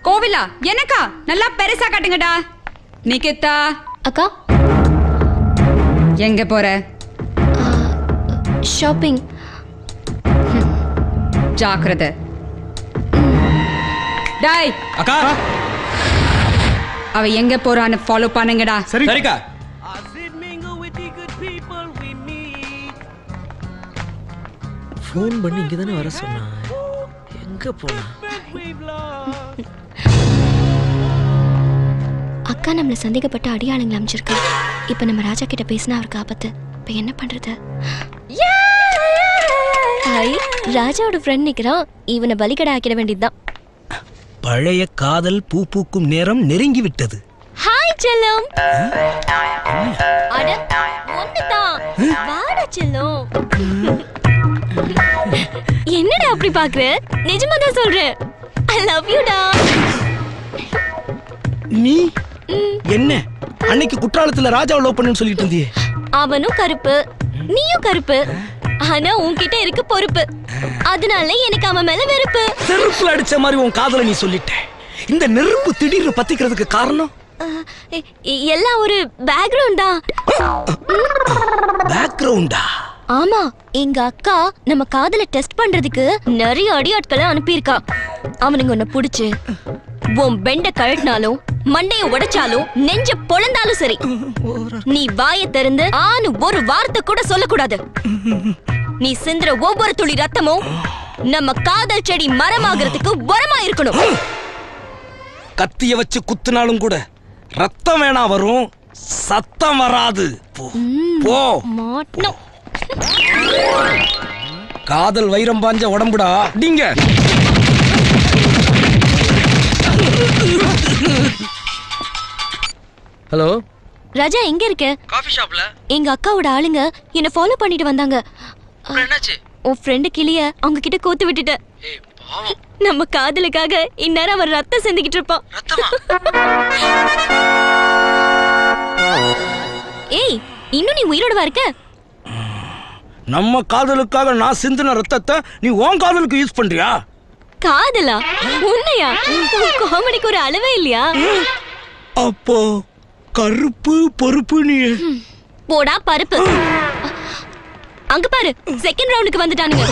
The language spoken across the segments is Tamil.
கோவிலா எனக்கா? நல்லா பெருசா காட்டுங்கடா. நிகிதா அக்கா எங்க போற? ஷாப்பிங். ஜாக்கிரதை. டாய் அக்கா அவ எங்க போறான்னு ஃபாலோ பண்ணுங்கடா. சரிக்கா. ஃபோன் பண்ணி இங்க தானே வர சொன்னா, எங்க போனா? அக்கா நம்மள சந்தேகப்பட்ட அடியாளுங்களை அமைச்சிருக்கா. இப்ப நம்ம ராஜா கிட்ட பேசினா அவருக்கு ஆபத்து. இப்ப என்ன பண்றது? ராஜாவோட ஃப்ரெண்ட் நிக்கிறான். இவனை பலிகடை ஆக்கிட வேண்டியதுதான். பழைய காதல் பூ பூக்கும் நேரம் நெருங்கி விட்டது. ஹாய் செல்லம். அட ஒண்ணுதான். வாடா செல்லம். என்னடா அப்படி பாக்குற? நிஜமா தான் சொல்றேன். I love you டா. நீ என்ன அன்னைக்கு குற்றாலத்துல ராஜாவை லவ் பண்ணேன்னு சொல்லிட்டு இருந்தியே? அவனும் கருப்பு, நீயும் கருப்பு. ஆனா உன்கிட்ட இருக்கு பொறுப்பு. அதனால எனக்கு அவன் மேல வெறுப்பு. செருப்புல அடிச்ச மாதிரி உன் காதல நீ சொல்லிட்ட. இந்த நெருப்பு திடீர்னு பத்திக்கிறதுக்கு காரணம் எல்லாம் ஒரு பேக்ரவுண்டா. பேக்ரவுண்டா? ஆமா, எங்க அக்கா நம்ம காதல டெஸ்ட் பண்றதுக்கு நிறைய அடியாட்களை அனுப்பியிருக்கா. அவனுங்க உன்னை புடிச்சு உன் பெண்ட கழட்டினாலும் மண்டைய உடைச்சாலும் நெஞ்ச பொழந்தாலும் சரி, நீ வாயை திறந்து ஆனு ஒரு வார்த்தை கூட சொல்லக்கூடாது. நீ சிந்துற ஒவ்வொரு துளி ரத்தமும் நம்ம காதல் செடி மரமாகிறதுக்கு உரமா இருக்கணும். கத்திய வச்சு குத்துனாலும் கூட ரத்தம் வேணா வரும், சத்தம் வராது. போ. மாட்டோம். காதல் வைரம் பாஞ்ச உடம்புடா நீங்க. ஹலோ ராஜா, எங்க இருக்க? காபி ஷாப்ல. எங்க அக்காவோட ஆளுங்க என்ன ஃபாலோ பண்ணிட்டு வந்தாங்க. என்னாச்சு? உன் ஃப்ரெண்டு கிளிய அவங்க கிட்ட கோத்து விட்டுட்ட. ஏய் பாவம். நம்ம காதலுக்காக இந்நேரம் அவர் ரத்தம் சிந்திக்கிட்டு இருப்பான். ரத்தமா? ஏய், இன்னும் நீ உயிரோடவா இருக்க? நம்ம காதலுக்காக நான் சிந்தின ரத்தத்தை நீ உன் காதலுக்கு யூஸ் பண்றியா? காதலா? உன்னையா? காமெடிக்கு ஒரு அளவே இல்லையா? அப்போ கருப்பு பொறுப்பு நீ. போடா பருப்பு. அங்க பாரு, செகண்ட் ரவுண்டுக்கு வந்துட்டானுங்க.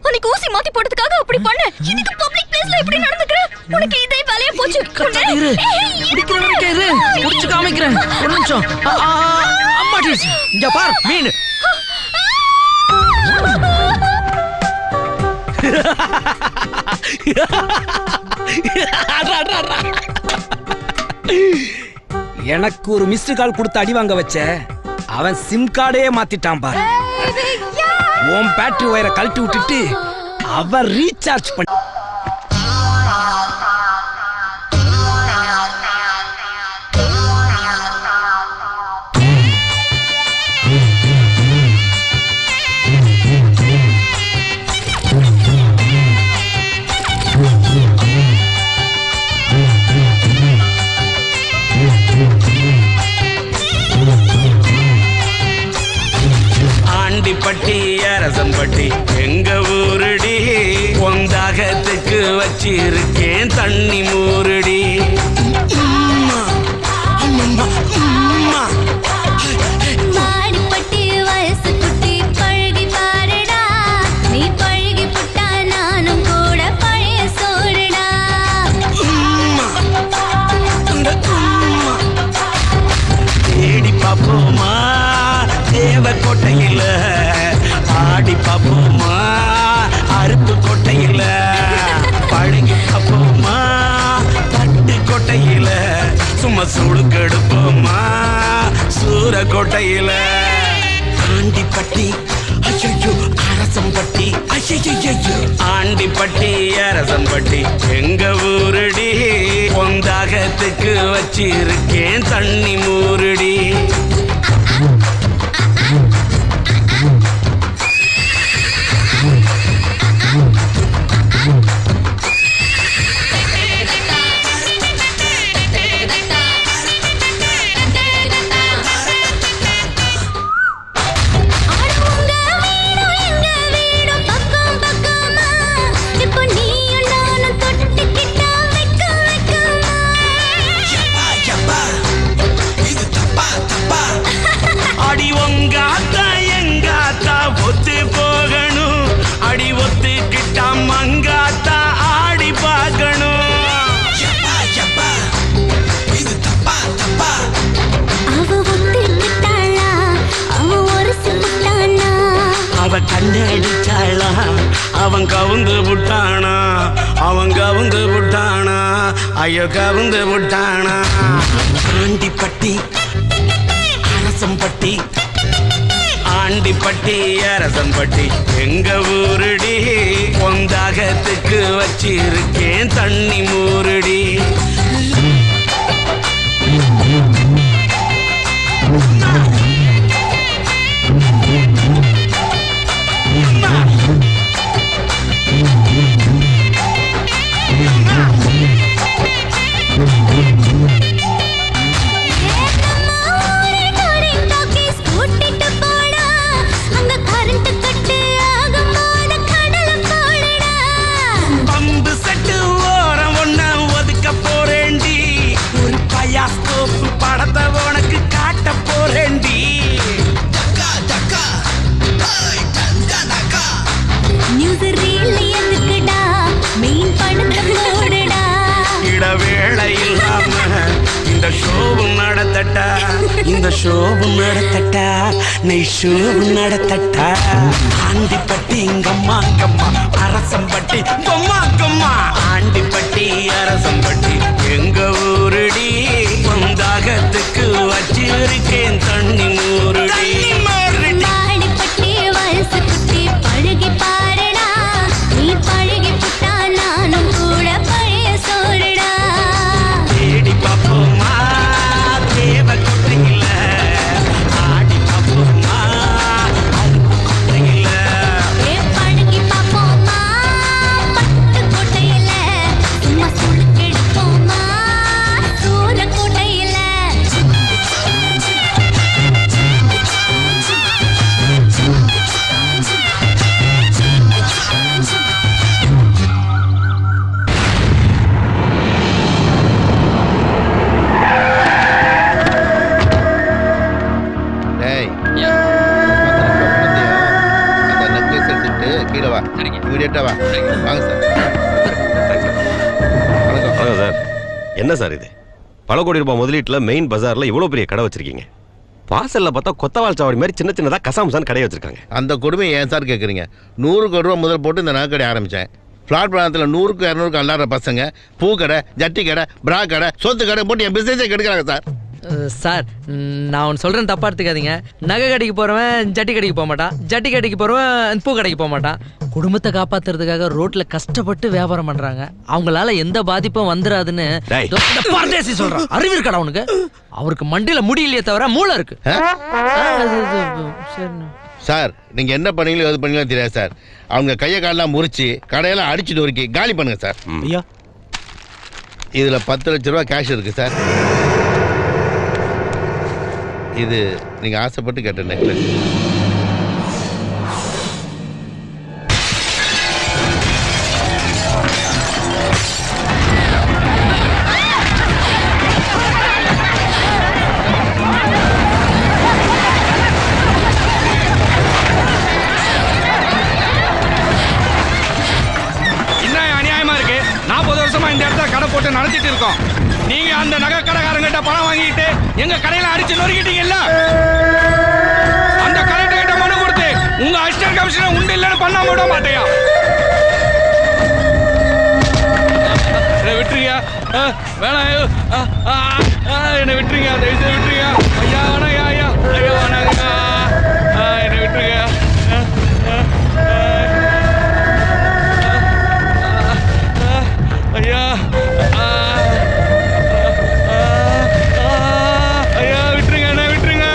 அன்னைக்கு ஊசி மாத்தி போட்டதுக்காக அப்படி பண்ண. இன்னைக்கு பப்ளிக் பிளேஸ்ல எப்படி நடந்துக்கிற? உனக்கு இதே வேலையா போச்சு. பிடிக்கிற வரைக்கும் இரு, முடிச்சு காமிக்கிறேன். ஒரு நிமிஷம். அம்மா டீஸ், இங்க பார் மீன். எனக்கு ஒரு மிஸ்டு கால் கொடுத்து அடி வாங்க வச்ச அவன் சிம் கார்டே மாத்திட்டான் பாரு. உன் பேட்டரி வயரை கழட்டி விட்டுட்டு அவன் ரீசார்ஜ் பண்ண. ஆண்டிப்பட்டி அரசம்பட்டி எங்க ஊருடி, ஒந்தாகத்துக்கு வச்சிருக்கேன் தண்ணி மூருடி. மாடிப்பட்டி வயசு குட்டி பழகி பாருடா, நீ பழகி புட்டா நானும் கூட பழைய சோறுடா. தேடி பாப்போமா தேவக்கோட்டையில, ஆடி பாப்போமா அருப்பு கோட்டையில, பழகி பாப்போமா பட்டு கோட்டையில, சும்மா சுடுக்கெடுப்போமா சூரக்கோட்டையில. ஆண்டிப்பட்டி ஐயோ அரசம்பட்டி, ஐயோ ஆண்டிப்பட்டி அரசம்பட்டி எங்க ஊருடி, ஒந்தாகத்துக்கு வச்சிருக்கேன் தண்ணி மூருடி. கண்ணடிச்சாளா அவன் கவுந்து விட்டானா ஐயோ கவுந்து விட்டானா ஆண்டிப்பட்டி அரசம்பட்டி ஆண்டிப்பட்டி அரசம்பட்டி எங்க ஊருடி பொந்தாகத்துக்கு வச்சிருக்கேன் தண்ணி மூருடி படத்தை உனக்கு காட்ட போறேன்டி இடவேளை இல்லாம இந்த ஷோவும் நடத்தட்டா நீ ஷோவும் நடத்தட்டா ஆண்டிப்பட்டி எங்கம்மா அரசம்பட்டி கொம்மா ஆண்டிப்பட்டி அரசம்பட்டி எங்க ஊருடி பொந்தாகத்துக்கு வச்சிருக்கேன் தண்ணி மூருடி பழகி பாருடா நீ பழகி புட்டா நானும் கூட பழைய சோறுடா தேடி பாப்போமா தேவ குட்டையில ஆடி பாப்போமா குட்டையில பழகி பாப்போமா பட்டு கோட்டையில சும்மா சுடுக்கெடுப்போமா சூர கோட்டையில என்ன சார் இது? பல கோடி ரூபாய் முதலீட்டுல மெயின் பஜார்ல இவ்வளவு பெரிய கடை வச்சிருக்கீங்க. வாசல்ல பார்த்தா கொத்தவால் சாவடி மாதிரி சின்ன சின்னதா கசாமசான் கடை வச்சிருக்காங்க. அந்த கொடுமை ஏன் சார் கேட்குறீங்க? 100 கோடி ரூபா முதல் போட்டு இந்த நகைக்கடை ஆரம்பித்தேன். ஃப்ளாட் பிராணத்தில் 100க்கு 200க்கு அல்லாத பசங்க பூக்கடை, ஜட்டி கடை, பிரா கடை, சொத்து கடை போட்டு என் பிஸ்னஸே கெடுக்கிறாங்க சார். சார் நான் ஒன்று சொல்கிறேன், தப்பாக எடுத்துக்காதீங்க. நகை கடைக்கு போகிறவன் ஜட்டி கடைக்கு போக மாட்டான், ஜட்டி கடைக்கு போகிறவன் பூ கடைக்கு போக மாட்டான். குடும்பத்தை காப்பாற்றுறதுக்காக ரோட்டில் கஷ்டப்பட்டு வியாபாரம் பண்ணுறாங்க. அவங்களால எந்த பாதிப்பும் வந்துடாதுன்னு சொல்கிறான். அறிவு இருக்கடா அவனுக்கு? அவருக்கு மண்டியில் முடியலையே தவிர மூளை இருக்கு. சார் நீங்கள் என்ன பண்ணீங்களோ எது பண்ணீங்களோ தெரியாது சார். அவங்க கையை காலெலாம் முறிச்சு கடையெல்லாம் அடிச்சு நொறுக்கி காலி பண்ணுங்க சார். ஐயா இதில் 10 லட்ச ரூபா கேஷ் இருக்குது சார். இது நீங்கள் ஆசைப்பட்டு கேட்ட நெக்லஸ். இந்த இடத்துல கடை போட்டு நடத்திட்டு இருக்கோம். நீங்க அந்த நகை கடைக்காரங்கிட்ட பணம் வாங்கிட்டு எங்க கடையில அடிச்சு நொறுக்கிட்டீங்கல்ல, அந்த கலெக்டர் கிட்ட மனு கொடுத்து உங்க அசிஸ்டன்ட் கமிஷனர் உண்டு இல்லைன்னு பண்ணாம விட மாட்டேயா? விட்டுருங்க, வேணாம், என்னை விட்டுருங்க, தயவுசெய்து விட்டுருங்க. ஐயா வேணாம், ஐயா ஐயா வேணாங்க, என்னை விட்டுருங்க. ஐயா ஐயா விட்டுருங்க, என்ன விட்டுருங்க.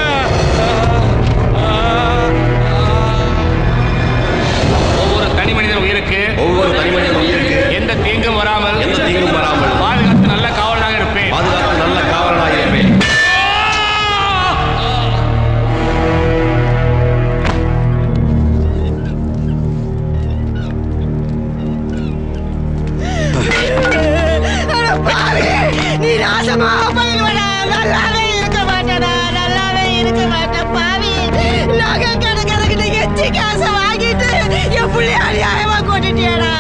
ஒவ்வொரு தனி மனித உயிருக்கு எந்த தீங்கும் வராமல் பாதுகாத்து நல்ல காவலனாக இருப்பேன். நீ நாசமா போயிடுவடா. நல்லாவே இருக்க மாட்டேடா, நல்லாவே இருக்க மாட்டேன் பாவி. நகை கடைக்காரங்கிட்ட எச்சி காசை வாங்கிட்டு என் புள்ளைய அநியாயமா கொண்டுட்டியடா.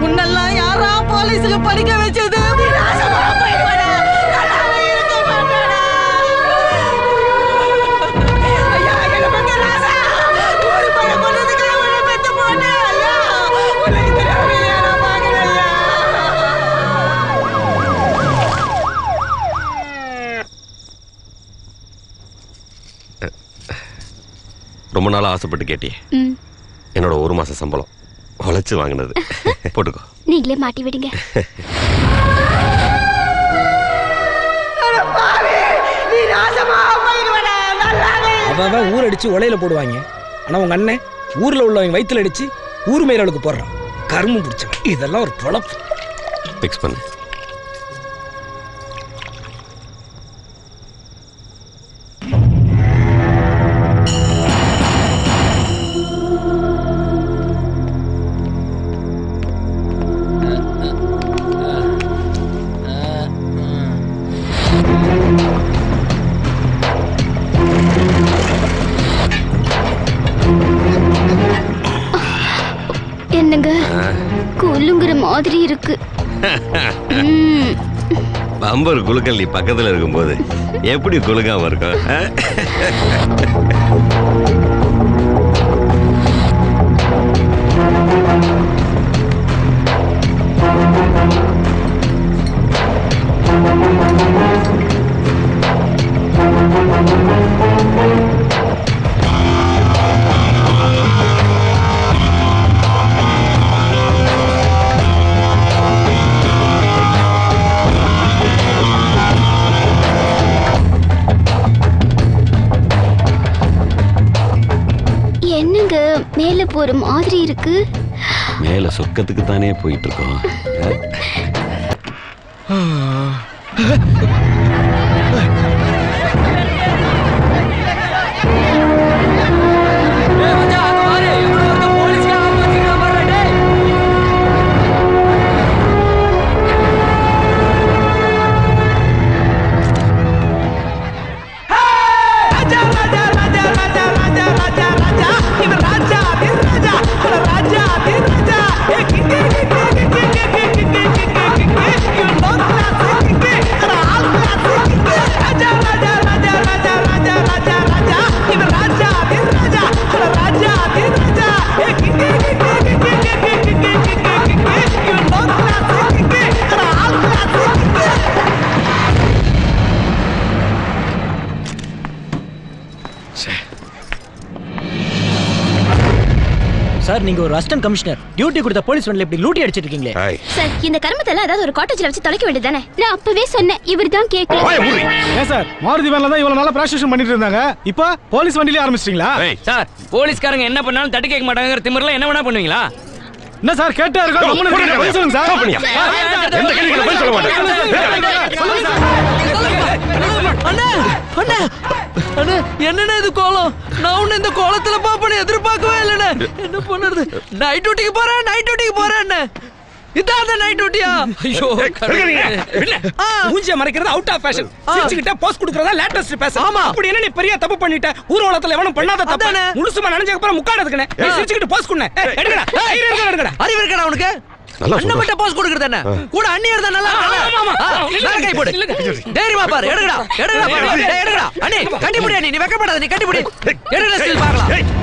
உன்னெல்லாம் யாரா போலீஸுக்கு படிக்க வச்சது? நீ நாசமா போயிடுவடா, நல்லாவே இருக்க மாட்டேடா. ஐயா என்ன பண்ண ராசா? ஊரு பையன் கொண்டதுக்காக உன்னை ஆசைப்பட்டு கேட்டியே என்னோட 1 மாச சம்பளம் உழைச்சு வாங்கினது. போட்டுக்கோ. நீங்களே மாட்டி விடுங்க. அவன் ஊர் அடிச்சு உலையில போடுவாங்க. ஆனா உங்க அண்ணன் ஊர்ல உள்ளவங்க வயித்துல அடிச்சு ஊர் மேலவளுக்கு போடுறான். கரும்பு பிடிச்சவன். இதெல்லாம் ஒரு பொழப்பு. பிக்ஸ் பண்ணு. என்னங்க குலுங்குற மாதிரி இருக்கு. பம்பர் குலுக்கல் நீ பக்கத்துல இருக்கும்போது எப்படி குலுக்காம இருக்கும்? என்னங்க மேல போற மாதிரி இருக்கு? மேல சொக்கத்துக்கு தானே போயிட்டு இருக்கோம். சார் நீங்க ஒரு அசிஸ்டன்ட் கமிஷனர் டியூட்டி கொடுத்த போலீஸ் வண்டில இப்படி லூட்டி அடிச்சிட்டு இருக்கீங்களே. சார் இந்த கர்மத்தெல்லாம் ஏதாவது ஒரு காட்டேஜ்ல வச்சு தொலைக்க வேண்டியதானே? நான் அப்பவே சொன்னேன், இவர்தான் கேட்கல. ஏன் சார் மாருதி வேன்ல தான் இவ்வளவு நாளா பிராஸ்டியூஷன் பண்ணிட்டு இருந்தாங்க, இப்போ போலீஸ் வண்டியிலே ஆரம்பிச்சிட்டீங்களா? சார் போலீஸ்காரங்க என்ன பண்ணாலும் தட்டி கேட்க மாட்டாங்கற திமிர்ல என்ன வேணா பண்ணுவீங்களா? என்ன சார் கேட்டா இருக்கோம், பதில் சொல்லுங்க சார். எந்த கேள்விக்கு பதில் சொல்ல மாட்டேன். அண்ணா என்னண்ணே இது கோலம்? நான் உன்னை இந்த கோலத்துல பாப்பேன்னு எதிர்பார்க்கவே இல்லைண்ணே. என்ன பண்ணுறது? நைட் டியூட்டிக்கு போறேன். இதான் அந்த நைட் டியூட்டியா? ஐயோ மூஞ்சிய மறைக்கிறது அவுட் ஆஃப் ஃபேஷன். சிரிச்சிட்ட போஸ் கொடுக்கறதா லேட்டஸ்ட் ஃபேஷன். ஆமா. அப்படி என்ன நீ பெரிய தப்பு பண்ணிட்ட? ஊர்வலத்துல எவனும் பண்ணாத தப்பு. முழுசுமா நனைஞ்சதுக்கு அப்புறம் முக்காடதுக்குனே நீ சிரிச்சிட்டு போஸ் குடுனே. எடுங்கடா. எடுங்கடா. அறிவு இருக்கடா உனக்கு? அண்ணன் மட்டும் போஸ் கொடுக்கறது என்ன? கூட அண்ணியர் தான் நல்லா இருக்கல. கை போடு. தைரியமா பாரு. எடுங்கடா. எடுங்கடா. அண்ணி கட்டி புடி. நீ வெக்கப்படாத. நீ கட்டி புடி. எடுங்கடா ஸ்டில் பார்க்கலாம்.